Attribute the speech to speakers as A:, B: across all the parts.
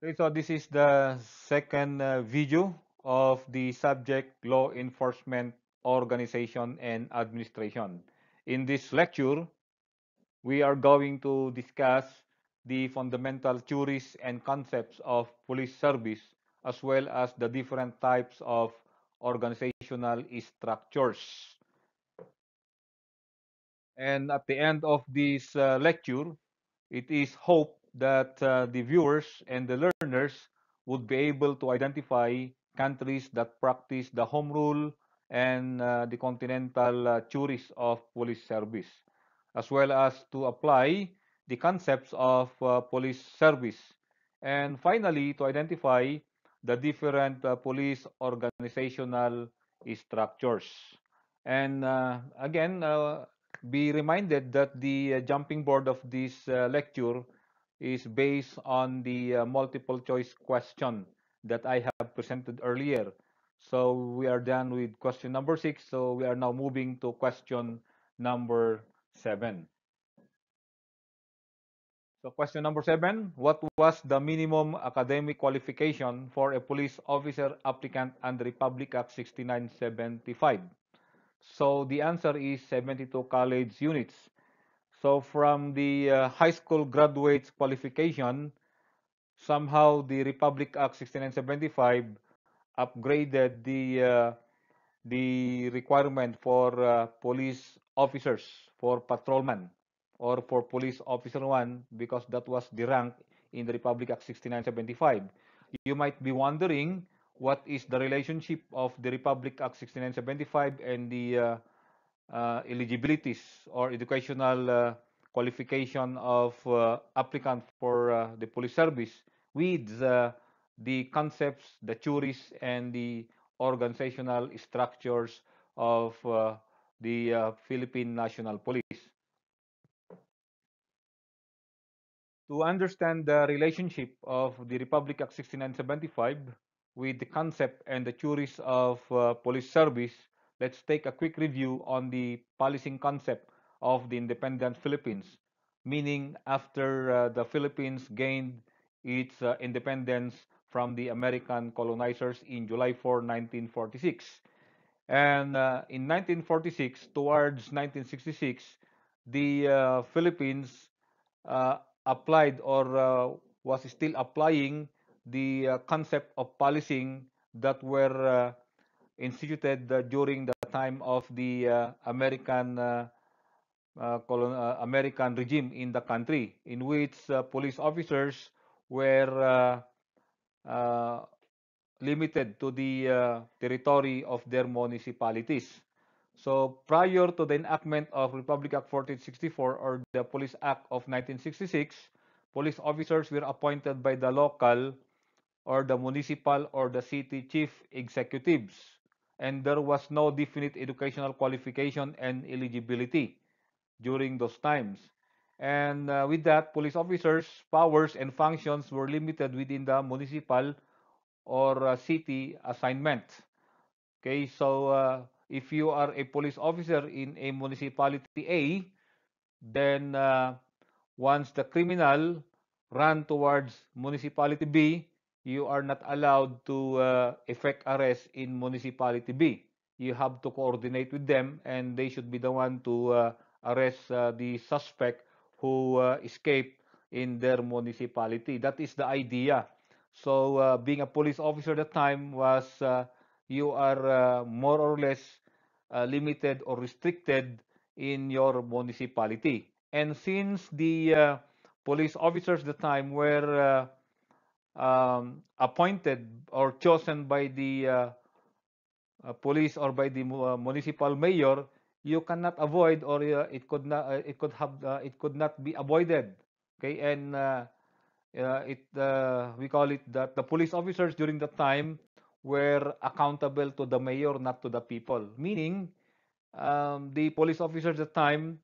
A: Okay, so this is the second video of the subject law enforcement organization and administration. In this lecture, we are going to discuss the fundamental theories and concepts of police service as well as the different types of organizational structures. And at the end of this lecture, it is hoped that the viewers and the learners would be able to identify countries that practice the home rule and the continental theories of police service, as well as to apply the concepts of police service. And finally, to identify the different police organizational structures. And again, be reminded that the jumping board of this lecture is based on the multiple choice question that I have presented earlier. So we are done with question number 6. So we are now moving to question number 7. So question number 7, what was the minimum academic qualification for a police officer applicant under Republic Act 6975? So the answer is 72 college units. So from the high school graduates qualification, somehow the Republic Act 6975 upgraded the requirement for police officers, for patrolman, or for police officer 1, because that was the rank in the Republic Act 6975. You might be wondering what is the relationship of the Republic Act 6975 and the eligibilities or educational qualification of applicant for the police service with the concepts, the theories, and the organizational structures of the Philippine National Police. To understand the relationship of the Republic Act 6975 with the concept and the theories of police service, let's take a quick review on the policing concept of the independent Philippines, meaning after the Philippines gained its independence from the American colonizers in July 4, 1946. And in 1946, towards 1966, the Philippines uh, applied or was still applying the concept of policing that were instituted during the time of the American regime in the country, in which police officers were uh, limited to the territory of their municipalities. So prior to the enactment of Republic Act 1464 or the Police Act of 1966, police officers were appointed by the local or the municipal or the city chief executives, and there was no definite educational qualification and eligibility during those times. And with that, police officers' powers and functions were limited within the municipal or city assignment. Okay, so if you are a police officer in a municipality A, then once the criminal run towards municipality B, you are not allowed to effect arrest in municipality B. You have to coordinate with them, and they should be the one to arrest the suspect who escaped in their municipality. That is the idea. So being a police officer at the time was you are more or less limited or restricted in your municipality. And since the police officers at the time were appointed or chosen by the police or by the municipal mayor, you cannot avoid or it could not be avoided. Okay, and we call it that the police officers during that time were accountable to the mayor, not to the people. Meaning, the police officers at the time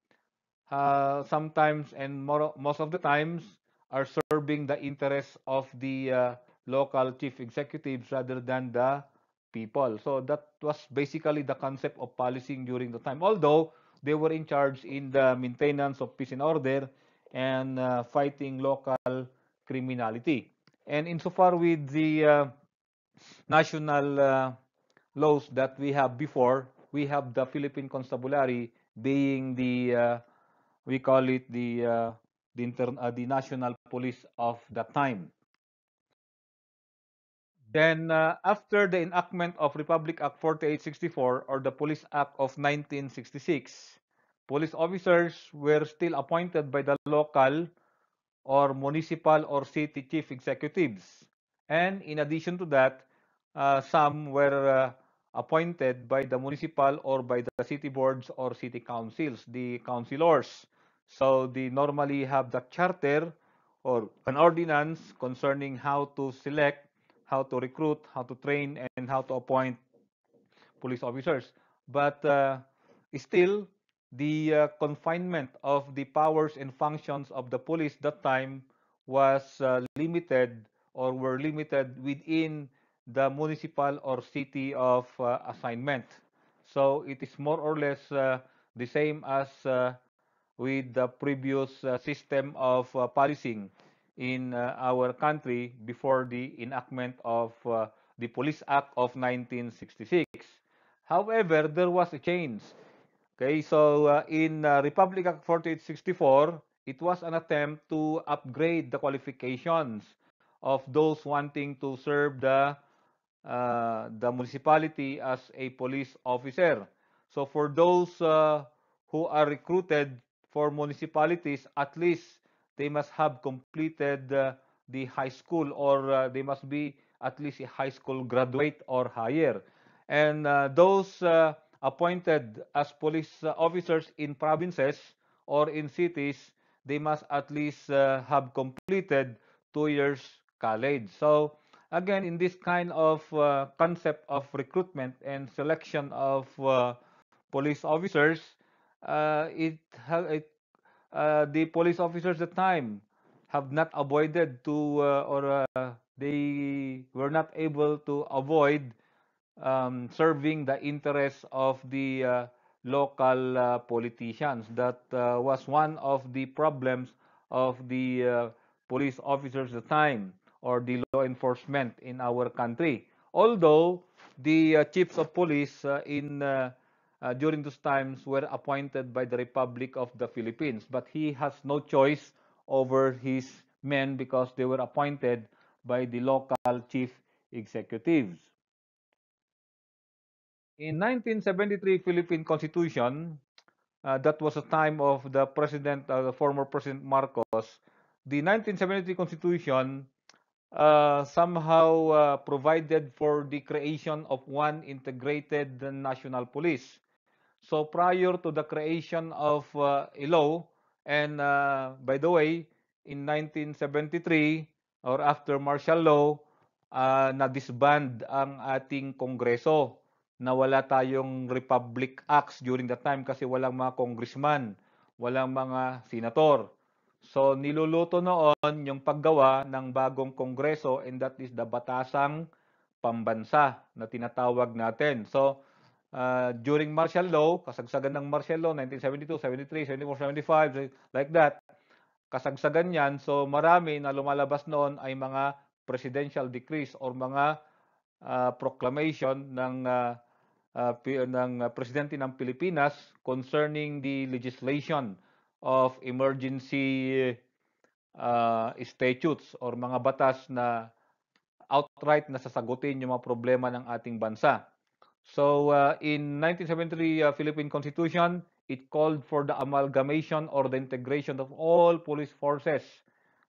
A: sometimes and most of the times are serving the interests of the local chief executives rather than the people. So that was basically the concept of policing during the time. Although they were in charge in the maintenance of peace and order and fighting local criminality. And insofar with the national laws that we have before, we have the Philippine Constabulary being the we call it the national police of that time. Then after the enactment of Republic Act 4864 or the Police Act of 1966, police officers were still appointed by the local or municipal or city chief executives. And in addition to that, some were appointed by the municipal or by the city boards or city councils, the councilors. So they normally have the charter or an ordinance concerning how to select, how to recruit, how to train, and how to appoint police officers. But still, the confinement of the powers and functions of the police that time was limited or were limited within the municipal or city of assignment. So it is more or less the same as with the previous system of policing in our country before the enactment of the Police Act of 1966. However, there was a change. Okay, so in Republic Act 4864, it was an attempt to upgrade the qualifications of those wanting to serve the municipality as a police officer. So for those who are recruited for municipalities, at least they must have completed the high school or they must be at least a high school graduate or higher. And those appointed as police officers in provinces or in cities, they must at least have completed 2 years college. So again, in this kind of concept of recruitment and selection of police officers, the police officers at the time have not avoided to or they were not able to avoid serving the interests of the local politicians. That was one of the problems of the police officers at the time or the law enforcement in our country. Although the chiefs of police in during those times were appointed by the Republic of the Philippines, but he has no choice over his men because they were appointed by the local chief executives. In 1973 Philippine Constitution, that was a time of the former President Marcos. The 1973 Constitution somehow provided for the creation of one integrated national police. So prior to the creation of a law, and by the way, in 1973 or after martial law, na-disband ang ating Kongreso. Nawala tayong Republic Acts during that time kasi walang mga congressman, walang mga senator. So niluluto noon yung paggawa ng bagong Kongreso, and that is the Batasang Pambansa na tinatawag natin. So during martial law, kasagsagan ng martial law, 1972, 73, 74, 75, like that, kasagsagan yan. So marami na lumalabas noon ay mga presidential decrees or mga proclamation ng presidente ng Pilipinas concerning the legislation of emergency statutes or mga batas na outright na sasagutin yung mga problema ng ating bansa. So in 1973 Philippine Constitution, it called for the amalgamation or the integration of all police forces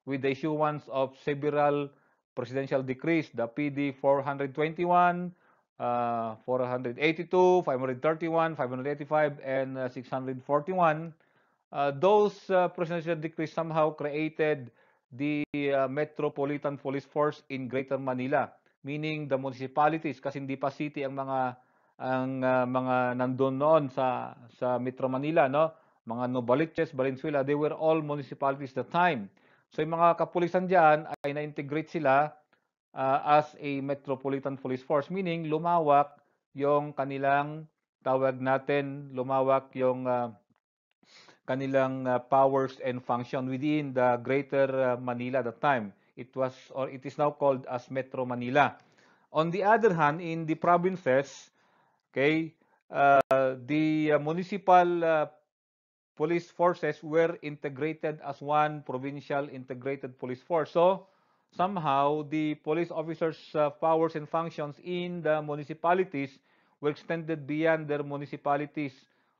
A: with the issuance of several presidential decrees, the PD 421, 482, 531, 585, and 641. Those presidential decrees somehow created the Metropolitan Police Force in Greater Manila, meaning the municipalities, kasi hindi pa city ang mga nandun noon sa Metro Manila, no? Mga Novaliches, Valenzuela, they were all municipalities at the time. So yung mga kapulisan diyan ay na-integrate sila as a Metropolitan Police Force, meaning lumawak yung kanilang lumawak yung kanilang powers and function within the Greater Manila at that time. it is now called as Metro Manila. On the other hand, in the provinces, okay, the municipal police forces were integrated as one provincial integrated police force. So somehow the police officers' powers and functions in the municipalities were extended beyond their municipalities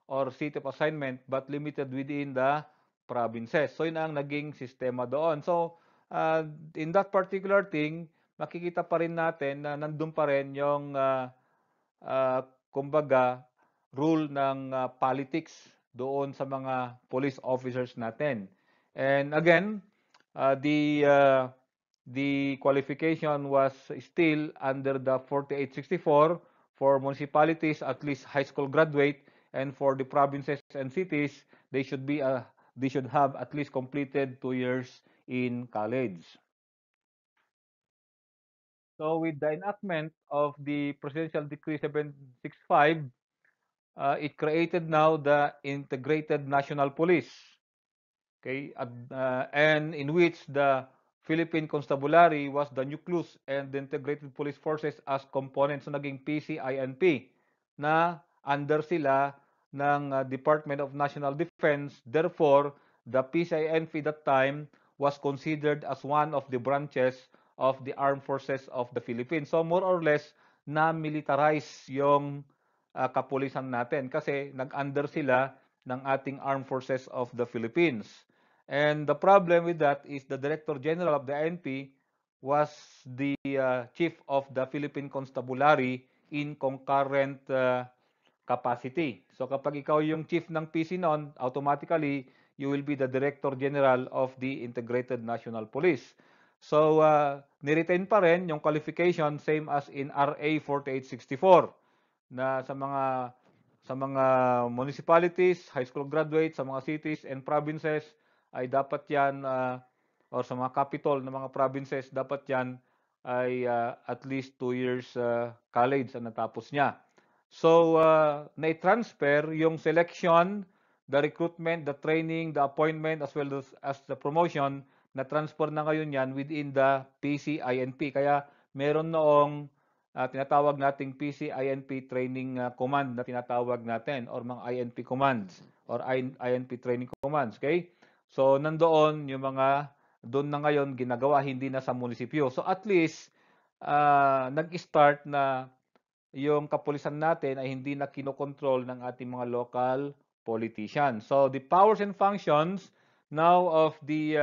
A: or city of assignment but limited within the provinces. So yun ang naging sistema doon. So in that particular thing, makikita pa rin natin na nandun pa rin yung kumbaga rule ng politics doon sa mga police officers natin. And again, the qualification was still under the 4864 for municipalities at least high school graduate, and for the provinces and cities they should have at least completed 2 years in college. So with the enactment of the Presidential Decree 765, it created now the Integrated National Police, okay, and in which the Philippine Constabulary was the nucleus and the Integrated Police Forces as components na naging PCINP na under sila ng Department of National Defense. Therefore, the PCINP that time was considered as one of the branches of the armed forces of the Philippines. So more or less na-militarize yung kapulisan natin kasi nag-under sila ng ating armed forces of the Philippines. And the problem with that is the Director General of the INP was the chief of the Philippine Constabulary in concurrent capacity. So kapag ikaw yung chief ng PC noon, automatically you will be the Director General of the Integrated National Police. So ni-retain pa rin yung qualification same as in RA 4864 na sa mga municipalities, high school graduates, sa mga cities and provinces ay dapat yan or sa mga capital ng mga provinces dapat yan ay at least 2 years college ang natapos niya. So na-transfer yung selection, the recruitment, the training, the appointment as well as the promotion na transfer na ngayon yan within the PCINP. Kaya meron noong tinatawag nating PCINP training command na tinatawag natin or mga INP commands or INP training commands, okay? So nandoon yung mga doon na ngayon ginagawa, hindi na sa munisipyo. So at least nag-start na yung kapulisan natin ay hindi na kinokontrol ng ating mga local politicians. So the powers and functions now of the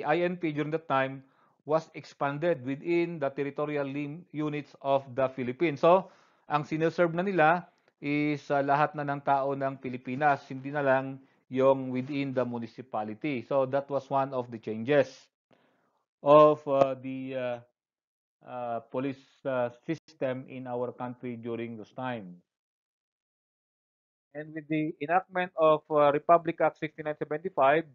A: INP during that time was expanded within the territorial units of the Philippines. So ang sineserve na nila is lahat na ng tao ng Pilipinas, hindi na lang yung within the municipality. So that was one of the changes of the police system in our country during those times. And with the enactment of Republic Act 6975,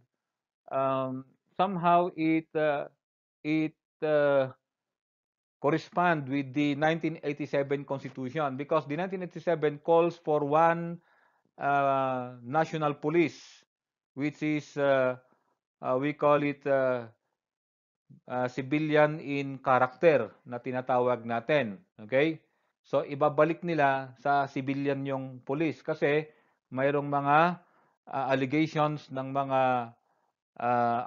A: somehow it correspond with the 1987 Constitution because the 1987 calls for one national police, which is we call it civilian in character na tinatawag natin. Okay? So ibabalik nila sa civilian yung police kasi mayroong mga allegations ng mga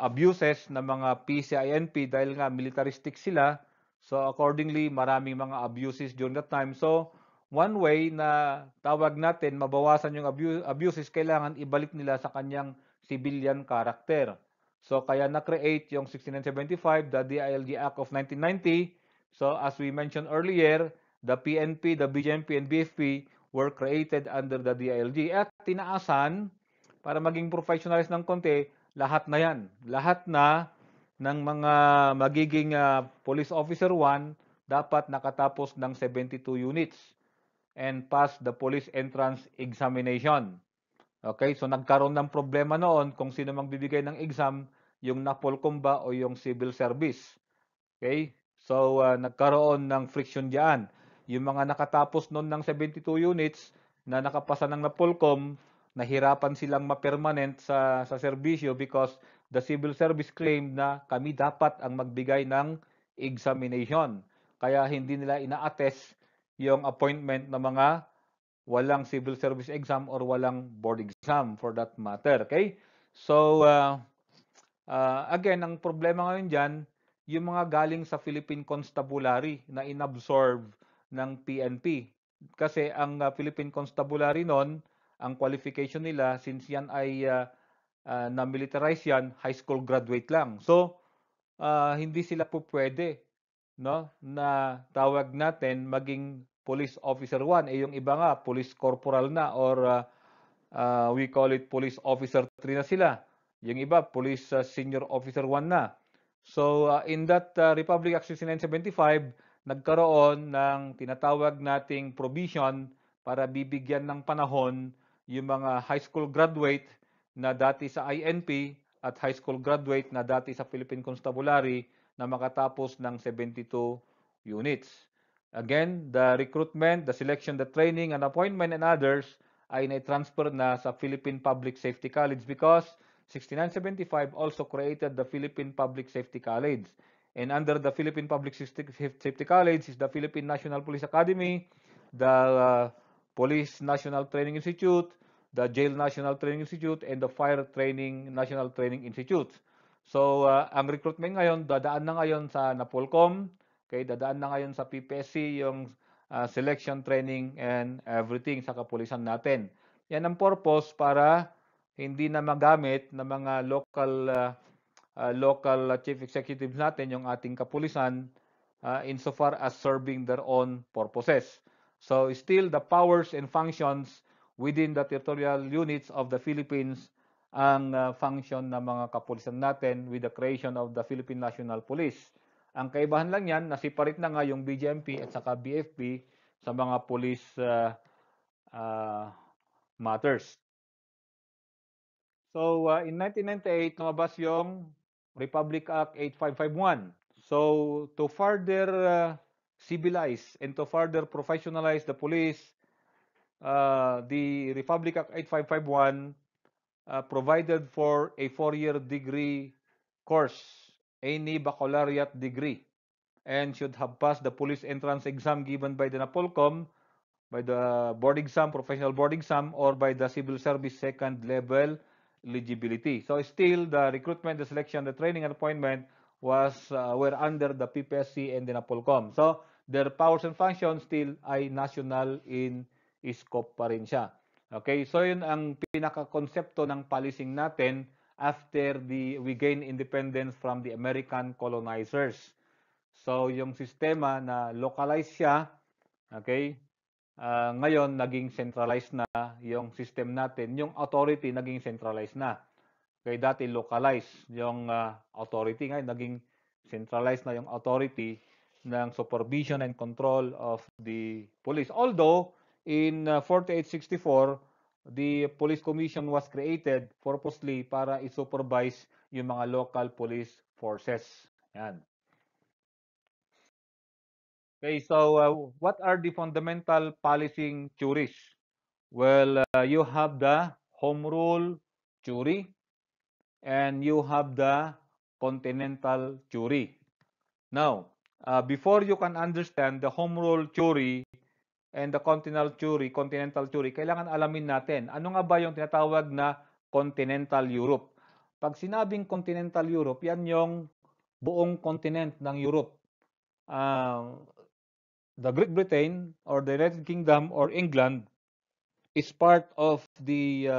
A: abuses ng mga PCINP dahil nga militaristic sila. So accordingly, maraming mga abuses during that time. So one way na tawag natin mabawasan yung abuses, kailangan ibalik nila sa kanyang civilian character. So kaya na-create yung 6975, the DILG Act of 1990. So as we mentioned earlier, the PNP, the BGMP, and BFP were created under the DILG. At tinaasan, para maging professionalize ng konti, lahat na yan. Lahat na ng mga magiging police officer 1 dapat nakatapos ng 72 units and pass the police entrance examination. Okay, so nagkaroon ng problema noon kung sino magbibigay ng exam, yung NAPOLCOM ba o yung civil service. Okay, so nagkaroon ng friction diyan. Yung mga nakatapos noon ng 72 units na nakapasa ng NAPOLCOM, nahirapan silang ma-permanent sa serbisyo because the civil service claimed na kami dapat ang magbigay ng examination. Kaya hindi nila ina-attest yung appointment ng mga walang civil service exam or walang board exam for that matter. Okay? So, again, ang problema ngayon dyan, yung mga galing sa Philippine Constabulary na inabsorb ng PNP. Kasi ang Philippine Constabulary noon, ang qualification nila, since yan ay na-militarize yan, high school graduate lang. So, hindi sila po pwede, no, na tawag natin maging police officer 1. Eh yung iba nga, police corporal na or we call it police officer 3 na sila. Yung iba, police senior officer 1 na. So, in that Republic Act 6975, nagkaroon ng tinatawag nating provision para bibigyan ng panahon yung mga high school graduate na dati sa INP at high school graduate na dati sa Philippine Constabulary na makatapos ng 72 units. Again, the recruitment, the selection, the training, and appointment and others ay na-transfer na sa Philippine Public Safety College because 6975 also created the Philippine Public Safety College. And under the Philippine Public Safety College is the Philippine National Police Academy, the Police National Training Institute, the Jail National Training Institute, and the Fire Training National Training Institute. So, ang recruitment ngayon, dadaan na ngayon sa NAPOLCOM, okay, dadaan na ngayon sa PPSC, yung selection, training, and everything sa kapulisan natin. Yan ang purpose para hindi na magamit ng mga local chief executives natin, yung ating kapulisan, insofar as serving their own purposes. So still the powers and functions within the territorial units of the Philippines ang function ng mga kapulisan natin with the creation of the Philippine National Police. Ang kaibahan lang yan, nasiparit na nga yung BGMP at saka BFP sa mga police matters. So, in 1998, lumabas yung Republic Act 8551. So, to further civilize and to further professionalize the police, the Republic Act 8551 provided for a 4-year degree course, any baccalaureate degree, and should have passed the police entrance exam given by the NAPOLCOM, by the board exam, professional board exam, or by the civil service second level eligibility. So still the recruitment, the selection, the training and appointment were under the PPSC and the NAPOLCOM. So their powers and functions still ay national in scope pa rin siya. Okay, so yun ang pinaka-konsepto ng policing natin after we gain independence from the American colonizers. So yung sistema na localized siya, okay, ngayon naging centralized na yung system natin, yung authority naging centralized na. Okay, dati localized yung authority, ngayon naging centralized na yung authority ng supervision and control of the police. Although in 4864, the Police Commission was created purposely para i-supervise yung mga local police forces. Yan. Okay, so what are the fundamental policing theories? Well, you have the home rule theory and you have the continental theory. Now, before you can understand the home rule theory and the continental theory, kailangan alamin natin, ano nga ba yung tinatawag na continental Europe? Pag sinabing continental Europe, yan yung buong continent ng Europe. The Great Britain or the United Kingdom or England is part of the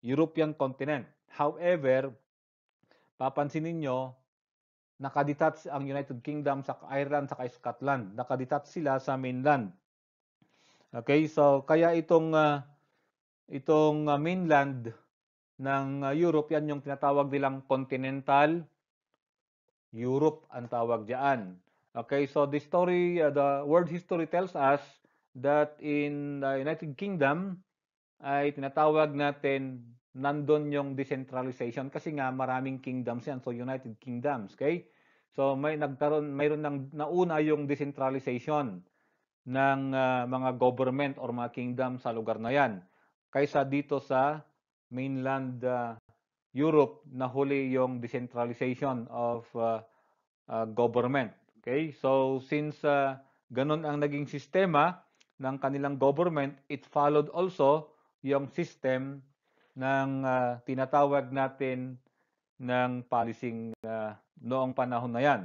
A: European continent. However, papansinin nyo, nakadetach ang United Kingdom sa Ireland sa Scotland. Nakadetach sila sa mainland. Okay, so kaya itong mainland ng Europe, yan yung tinatawag nilang continental Europe ang tawag diyan. Okay, so the world history tells us that in the United Kingdom ay tinatawag natin nandun yung decentralization kasi nga maraming kingdoms yan, so United Kingdoms, okay? So mayroon nang nauna yung decentralization ng mga government or mga kingdom sa lugar na yan kaysa dito sa mainland Europe nahuli yung decentralization of government. Okay? So since ganun ang naging sistema ng kanilang government, it followed also yung system ng tinatawag natin ng policing noong panahon na yan.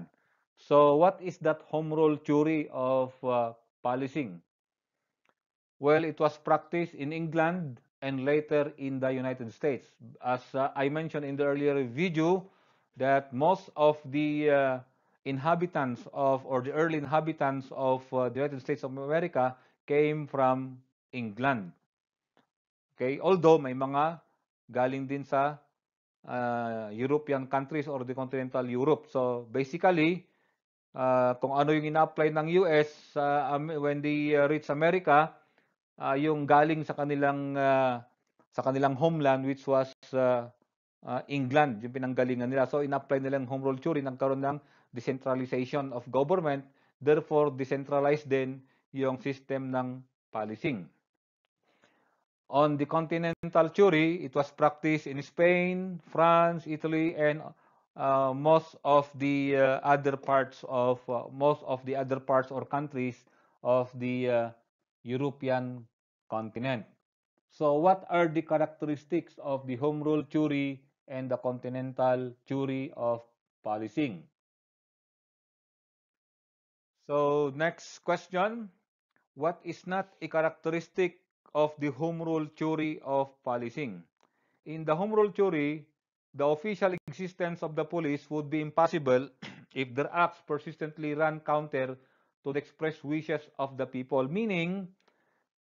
A: So what is that home rule theory of policing? Well, it was practiced in England and later in the United States. As I mentioned in the earlier video, that most of the inhabitants of, or the early inhabitants of the United States of America came from England. Okay, although may mga galing din sa European countries or the continental Europe. So basically, kung ano yung ina-apply ng US when they reach America, yung galing sa kanilang homeland, which was England, yung pinanggalingan nila. So in-apply nila yung home rule theory, nagkaroon ng decentralization of government, therefore decentralized din yung system ng policing. On the continental theory, it was practiced in Spain, France, Italy, and most of the other parts or countries of the European continent. So what are the characteristics of the home rule theory and the continental theory of policing? So next question, what is not a characteristic of the home rule theory of policing? In the home rule theory, the official existence of the police would be impossible if their acts persistently run counter to the expressed wishes of the people. Meaning,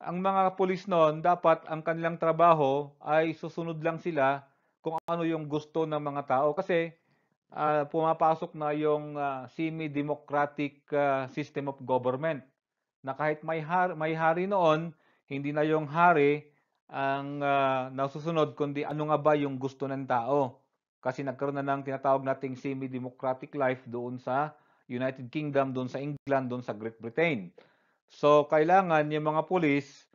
A: ang mga pulis noon, dapat ang kanilang trabaho ay susunod lang sila kung ano yung gusto ng mga tao. Kasi pumapasok na yung semi-democratic system of government na kahit may hari noon, hindi na yung hari ang nasusunod, kundi ano nga ba yung gusto ng tao. Kasi nagkaroon na ng tinatawag nating semi-democratic life doon sa United Kingdom, doon sa England, doon sa Great Britain. So, kailangan yung mga police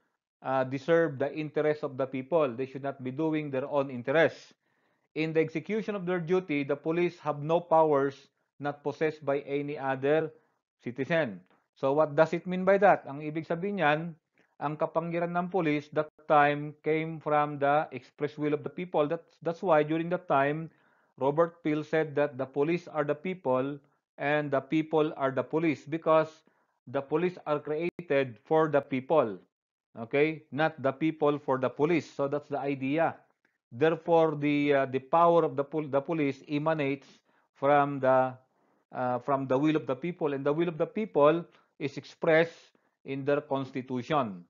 A: deserve the interest of the people. They should not be doing their own interests. In the execution of their duty, the police have no powers not possessed by any other citizen. So what does it mean by that? Ang ibig sabihin niyan, ang kapangyarihan ng police that time came from the express will of the people. That's why during that time, Robert Peel said that the police are the people and the people are the police, because the police are created for the people. Okay? Not the people for the police. So that's the idea. Therefore, the power of the police emanates from the will of the people, and the will of the people is expressed in their constitution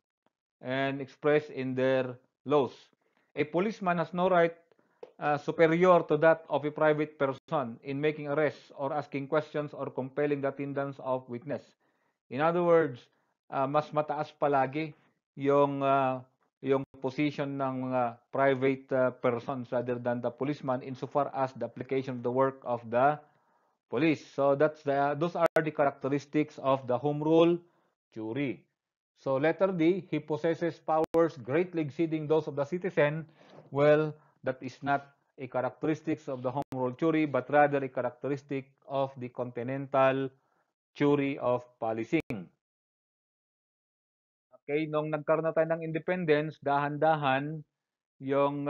A: and expressed in their laws. A policeman has no right superior to that of a private person in making arrests or asking questions or compelling the attendance of witness. In other words, mas mataas palagi yung yung position ng private persons rather than the policeman insofar as the application of the work of the police. So those are the characteristics of the home rule theory. So letter D, he possesses powers greatly exceeding those of the citizen. Well, that is not a characteristics of the home rule theory, but rather a characteristic of the continental theory of policing. Okay, nung nagkaroon na tayo ng independence, dahan-dahan yung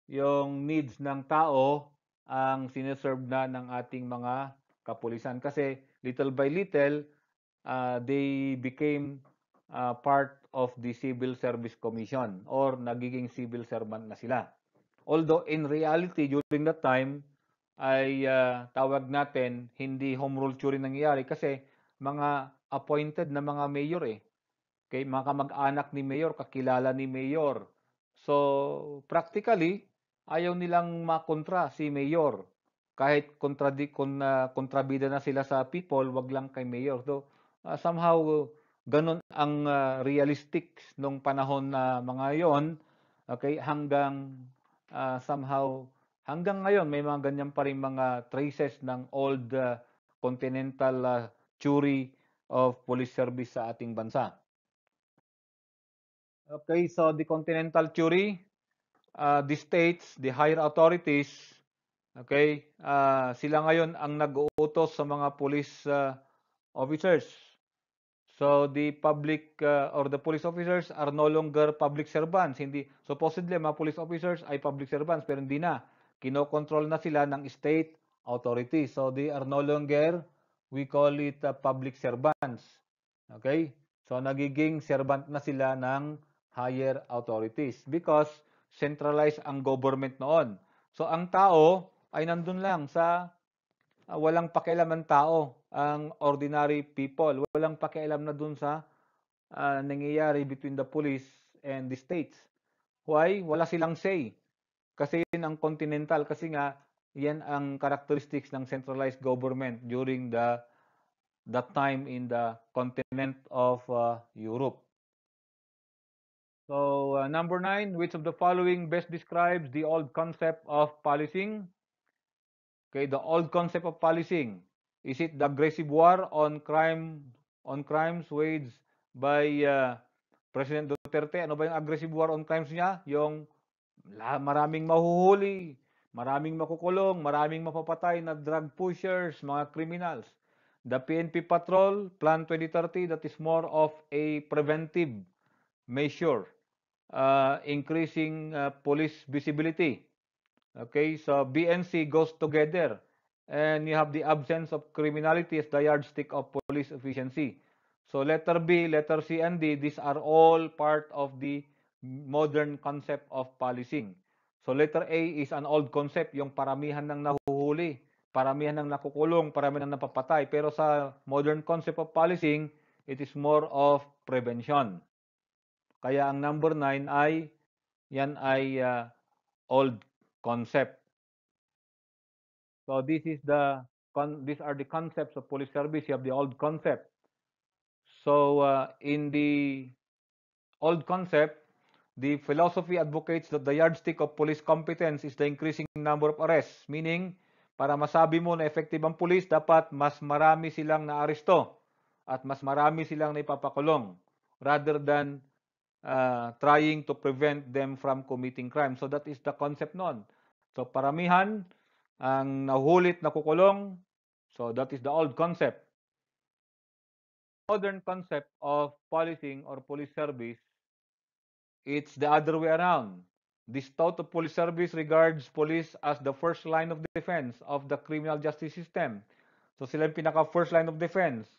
A: yung needs ng tao ang sineserve na ng ating mga kapulisan, kasi little by little they became part of the Civil Service Commission or nagiging civil servant na sila. Although in reality during that time ay tawag natin hindi home rule theory nangyayari, kasi mga appointed na mga mayor Okay, mga kamag-anak ni Mayor, kakilala ni Mayor. So, practically, ayaw nilang makontra si Mayor. Kahit kontrabida na sila sa people, wag lang kay Mayor. So, somehow, ganun ang realistic nung panahon na mga yon. Okay, somehow, hanggang ngayon, may mga ganyan pa rin mga traces ng old continental theory of police service sa ating bansa. Okay, so the continental theory, the states, the higher authorities, okay, sila ngayon ang nag-uutos sa mga police officers. So the public or the police officers are no longer public servants. Hindi, supposedly mga police officers ay public servants pero hindi na. Kinokontrol na sila ng state authorities. So they are no longer, we call it public servants. Okay? So nagiging servant na sila ng higher authorities because centralized ang government noon. So ang tao ay nandun lang sa walang pakialam ng tao, ang ordinary people. Walang pakialam na dun sa nangyayari between the police and the states. Why? Wala silang say. Kasi yun ang continental. Kasi nga, yan ang characteristics ng centralized government during that time in the continent of Europe. So, number 9, which of the following best describes the old concept of policing? Okay, the old concept of policing. Is it the aggressive war on crimes waged by President Duterte? Ano ba yung aggressive war on crimes niya? Yung maraming mahuhuli, maraming makukulong, maraming mapapatay na drug pushers, mga criminals. The PNP Patrol, Plan 2030, that is more of a preventive measure, increasing police visibility. Okay, so BNC goes together and you have the absence of criminality as the yardstick of police efficiency. So letter B, letter C, and D, these are all part of the modern concept of policing. So letter A is an old concept, yung paramihan ng nahuhuli, paramihan ng nakukulong, paramihan ng napapatay. Pero sa modern concept of policing, it is more of prevention. Kaya ang number 9 ay, yan ay old concept. So this is these are the concepts of police service. You have the old concept. So in the old concept, the philosophy advocates that the yardstick of police competence is the increasing number of arrests. Meaning, para masabi mo na effective ang police, dapat mas marami silang naaresto at mas marami silang naipapakulong rather than trying to prevent them from committing crime. So that is the concept noon. So paramihan ang nahulit na kukulong. So that is the old concept. Modern concept of policing or police service, it's the other way around. This thought of police service regards police as the first line of defense of the criminal justice system. So sila yung pinaka first line of defense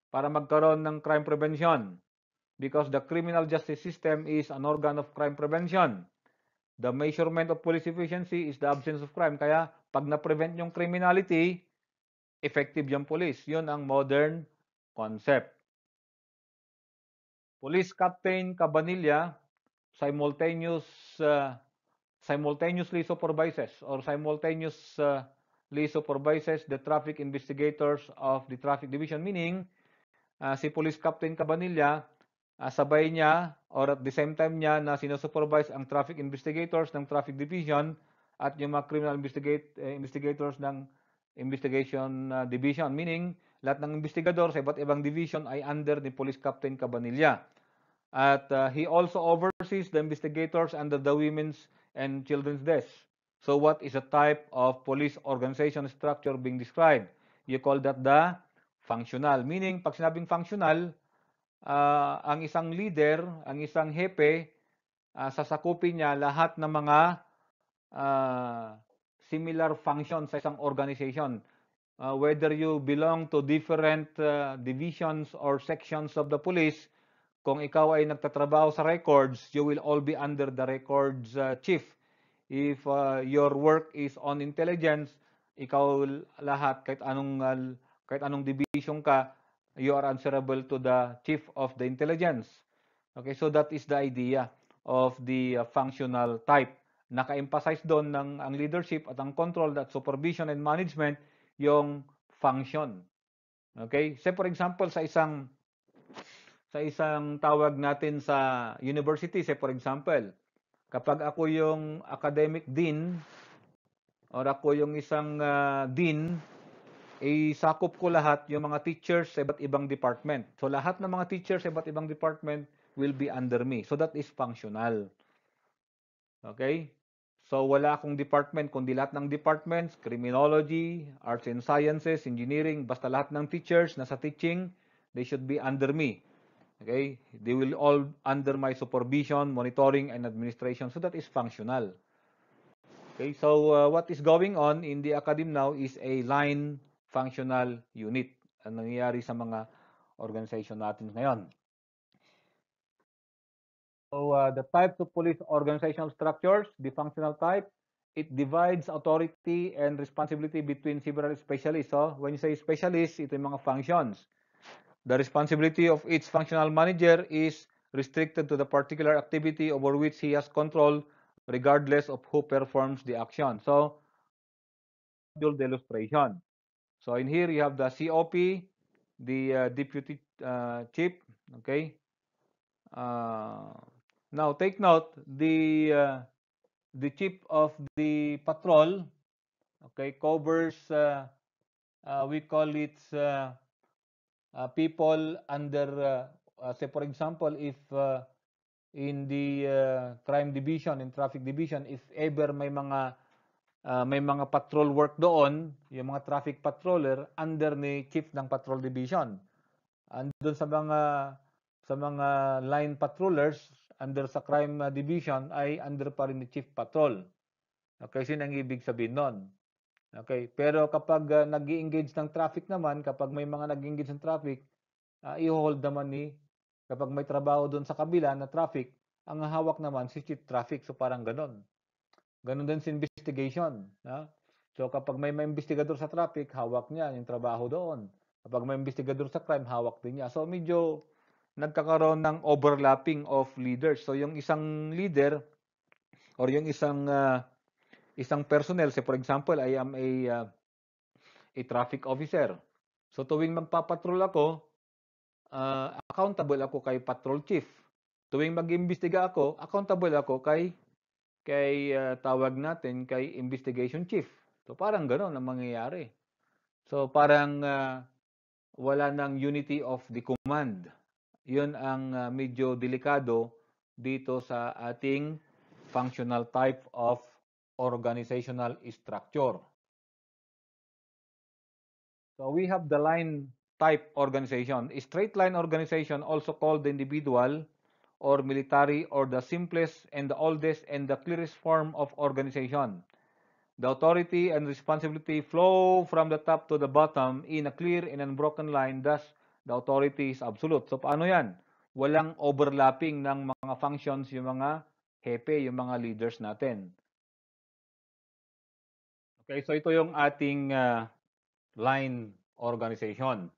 A: para magkaroon ng crime prevention. Because the criminal justice system is an organ of crime prevention. The measurement of police efficiency is the absence of crime. Kaya pag na-prevent yung criminality, effective yung police. Yun ang modern concept. Police Captain Cabanilla simultaneously supervises the traffic investigators of the traffic division. Meaning, si Police Captain Cabanilla, sabay niya or at the same time niya na sinusupervise ang traffic investigators ng traffic division at yung mga criminal investigators ng investigation division. Meaning, lahat ng investigador sa iba't ibang division ay under ni Police Captain Cabanilla. At he also oversees the investigators under the Women's and Children's Desk. So what is the type of police organization structure being described? You call that the functional. Meaning, pag sinabing functional, ang isang leader, ang isang hepe, sasakupin niya lahat ng mga similar functions sa isang organization. Whether you belong to different divisions or sections of the police, kung ikaw ay nagtatrabaho sa records, you will all be under the records chief. If your work is on intelligence, ikaw lahat, kahit anong division ka, you are answerable to the chief of the intelligence. Okay, so that is the idea of the functional type. Naka-emphasize doon ng ang leadership at ang control at supervision and management yung function. Okay? Say for example sa isang tawag natin sa university, say for example, kapag ako yung academic dean or ako yung isang dean, sakop ko lahat yung mga teachers sa iba't ibang department. So lahat ng mga teachers sa iba't ibang department will be under me. So that is functional. Okay? So wala akong department, kundi lahat ng departments, criminology, arts and sciences, engineering, basta lahat ng teachers na sa teaching, they should be under me. Okay? They will all under my supervision, monitoring, and administration. So that is functional. Okay? So what is going on in the academy now is a line functional unit. Ang nangyayari sa mga organization natin ngayon. So the types of police organizational structures, the functional type, it divides authority and responsibility between several specialists. So when you say specialist, ito yung mga functions. The responsibility of each functional manager is restricted to the particular activity over which he has control, regardless of who performs the action. So, the illustration. So in here you have the COP, the deputy chief. Okay. Now take note, the chief of the patrol, okay, covers we call it people under say for example, if in the crime division, in traffic division, if ever may mga patrol work doon, yung mga traffic patroller under ni chief ng patrol division. Andun sa mga line patrollers under sa crime division ay under pa rin ni chief patrol. Okay, sino ang ibig sabihin nun? Okay, pero kapag nag-i-engage ng traffic naman, kapag may mga nag-engage ng traffic, i-hold naman kapag may trabaho doon sa kabila na traffic, ang hawak naman si chief traffic. So parang ganon. Ganon din sa investigation. So kapag may investigador sa traffic, hawak niya yung trabaho doon. Kapag may investigador sa crime, hawak din niya. So medyo nagkakaroon ng overlapping of leaders. So yung isang leader or yung isang personnel, say for example, I am a traffic officer. So tuwing magpapatrol ako, accountable ako kay patrol chief. Tuwing mag-imbestiga ako, accountable ako kay tawag natin kay investigation chief. So parang gano'n ang mangyayari. So parang wala nang unity of the command. 'Yun ang medyo delikado dito sa ating functional type of organizational structure. So we have the line type organization. A straight line organization, also called the individual or military or the simplest and the oldest and the clearest form of organization. The authority and responsibility flow from the top to the bottom in a clear and unbroken line. Thus, the authority is absolute. So paano yan? Walang overlapping ng mga functions yung mga hepe, yung mga leaders natin. Okay, so ito yung ating line organization.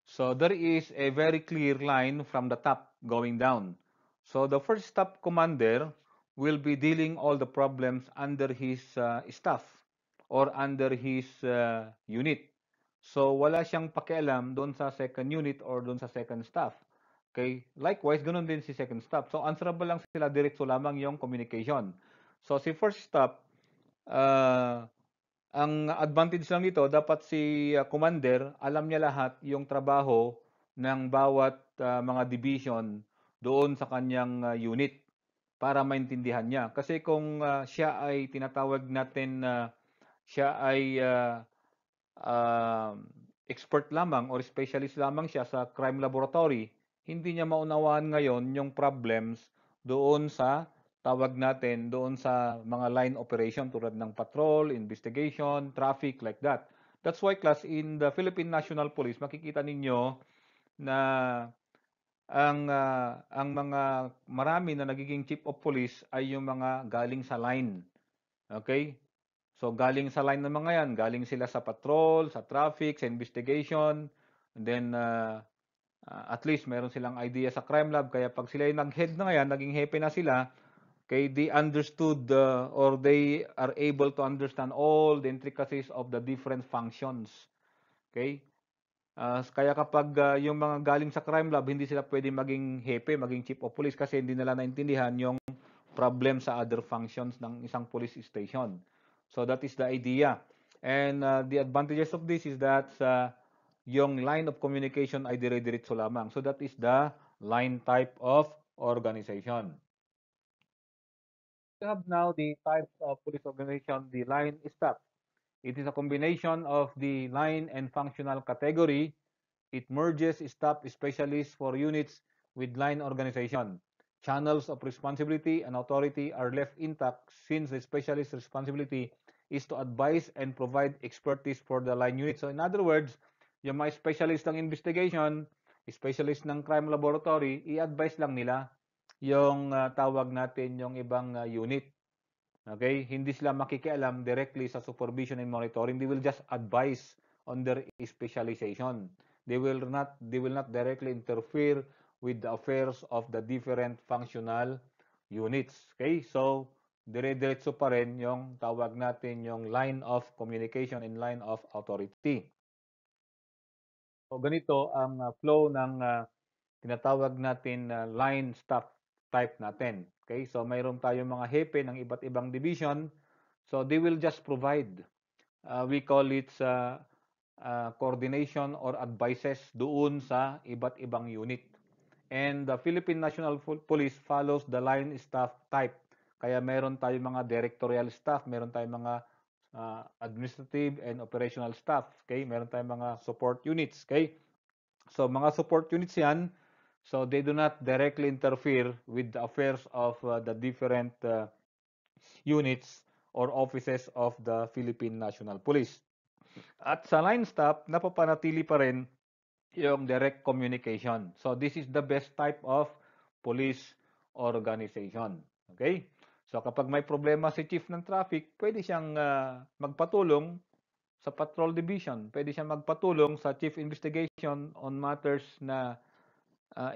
A: So there is a very clear line from the top going down. So the first top commander will be dealing all the problems under his staff or under his unit. So wala siyang pakialam doon sa second unit or doon sa second staff. Okay? Likewise, ganun din si second staff. So answerable lang sila, diretso lamang yung communication. So si first staff, ang advantage lang dito, dapat si commander, alam niya lahat yung trabaho ng bawat mga division doon sa kanyang unit para maintindihan niya. Kasi kung siya ay tinatawag natin na siya ay expert lamang or specialist lamang siya sa crime laboratory, hindi niya maunawaan ngayon yung problems doon sa tawag natin doon sa mga line operation tulad ng patrol, investigation, traffic, like that. That's why class in the Philippine National Police, makikita ninyo na ang mga marami na nagiging chief of police ay yung mga galing sa line. Okay? So galing sa line ng mga yan, galing sila sa patrol, sa traffic, sa investigation, and then at least meron silang idea sa crime lab, kaya pag sila yung nag-head na yan, naging hepe na sila, okay, they understood or they are able to understand all the intricacies of the different functions. Okay? Kaya kapag yung mga galing sa crime lab, hindi sila pwede maging hepe, maging chief of police kasi hindi nila naintindihan yung problem sa other functions ng isang police station. So that is the idea. And the advantages of this is that yung line of communication ay dire-diretso lamang. So that is the line type of organization. We have now the types of police organization, the line staff. It is a combination of the line and functional category. It merges staff specialists for units with line organization. Channels of responsibility and authority are left intact since the specialist responsibility is to advise and provide expertise for the line unit. So in other words, yung mga specialist ng investigation, specialist ng crime laboratory, i-advise lang nila yung tawag natin yung ibang unit. Okay? Hindi sila makikialam directly sa supervision and monitoring. They will just advise on their specialization. They will not directly interfere with the affairs of the different functional units. Okay? So, dire-diretso pa rin yung tawag natin yung line of communication and line of authority. So, ganito ang flow ng tinatawag natin na line staff type natin. Okay? So, mayroon tayong mga hepe ng iba't ibang division. So, they will just provide. We call it coordination or advices doon sa iba't ibang unit. And the Philippine National Police follows the line staff type. Kaya meron tayong mga directorial staff, meron tayong mga administrative and operational staff. Okay? Meron tayong mga support units. Okay? So, mga support units yan. So, they do not directly interfere with the affairs of the different units or offices of the Philippine National Police. At sa line staff, napapanatili pa rin yung direct communication. So, this is the best type of police organization. Okay? So, kapag may problema si chief ng traffic, pwede siyang magpatulong sa patrol division. Pwede siyang magpatulong sa chief investigation on matters na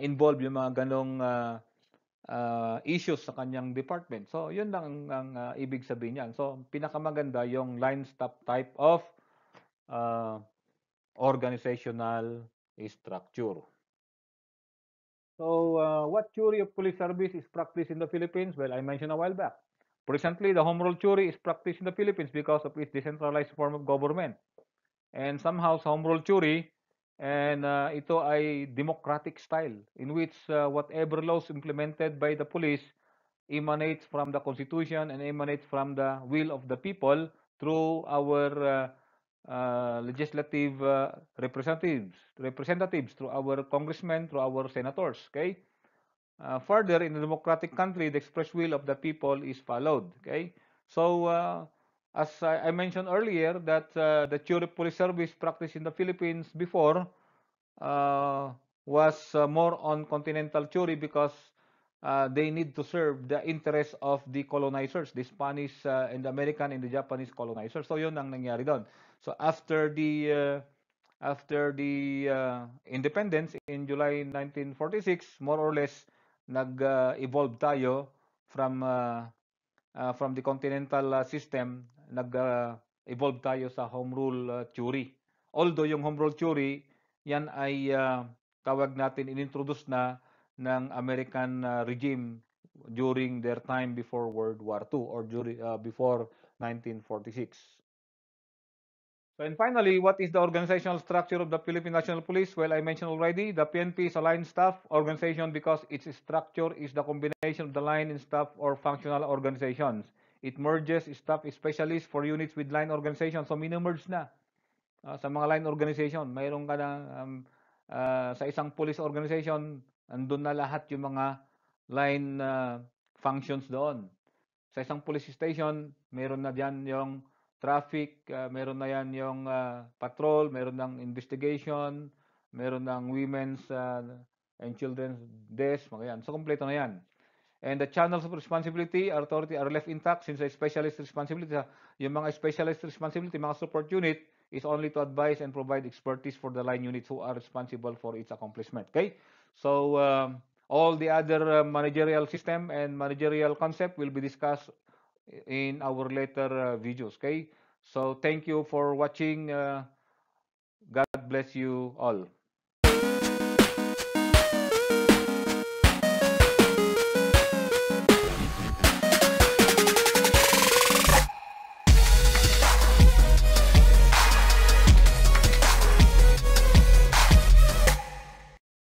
A: involve yung mga ganong issues sa kanyang department. So, yun lang ang ibig sabihin niyan. So, pinakamaganda yung line staff type of organizational structure. So, what theory of police service is practiced in the Philippines? Well, I mentioned a while back. Presently, the home rule theory is practiced in the Philippines because of its decentralized form of government. And somehow, sa home rule theory, and ito ay democratic style in which whatever laws implemented by the police emanates from the Constitution and emanates from the will of the people through our legislative representatives, through our congressmen, through our senators. Okay. Further, in a democratic country, the express will of the people is followed. Okay. So, as I mentioned earlier, that the theory of police service practiced in the Philippines before was more on continental theory because they need to serve the interests of the colonizers, the Spanish and the American and the Japanese colonizers. So, yun ang nangyari doon. So, after the independence in July 1946, more or less, nag-evolve tayo from the continental system, nag-evolve tayo sa home rule theory. Although yung home rule theory, yan ay tawag natin, inintroduce na ng American regime during their time before World War II or before 1946. So, and finally, what is the organizational structure of the Philippine National Police? Well, I mentioned already, the PNP is a line staff organization because its structure is the combination of the line and staff or functional organizations. It merges staff specialists for units with line organization. So, minimerge na sa mga line organization. Mayroon ka na sa isang police organization, andun na lahat yung mga line functions doon. Sa isang police station, meron na diyan yung traffic, meron na yan yung patrol, meron ng investigation, meron ng women's and children's desk, mga yan. So, kompleto na yan. And the channels of responsibility, authority are left intact since the specialist responsibility, yung mga specialist responsibility, mga support unit, is only to advise and provide expertise for the line units who are responsible for its accomplishment. Okay? So, all the other managerial system and managerial concept will be discussed in our later videos. Okay? So, thank you for watching. God bless you all.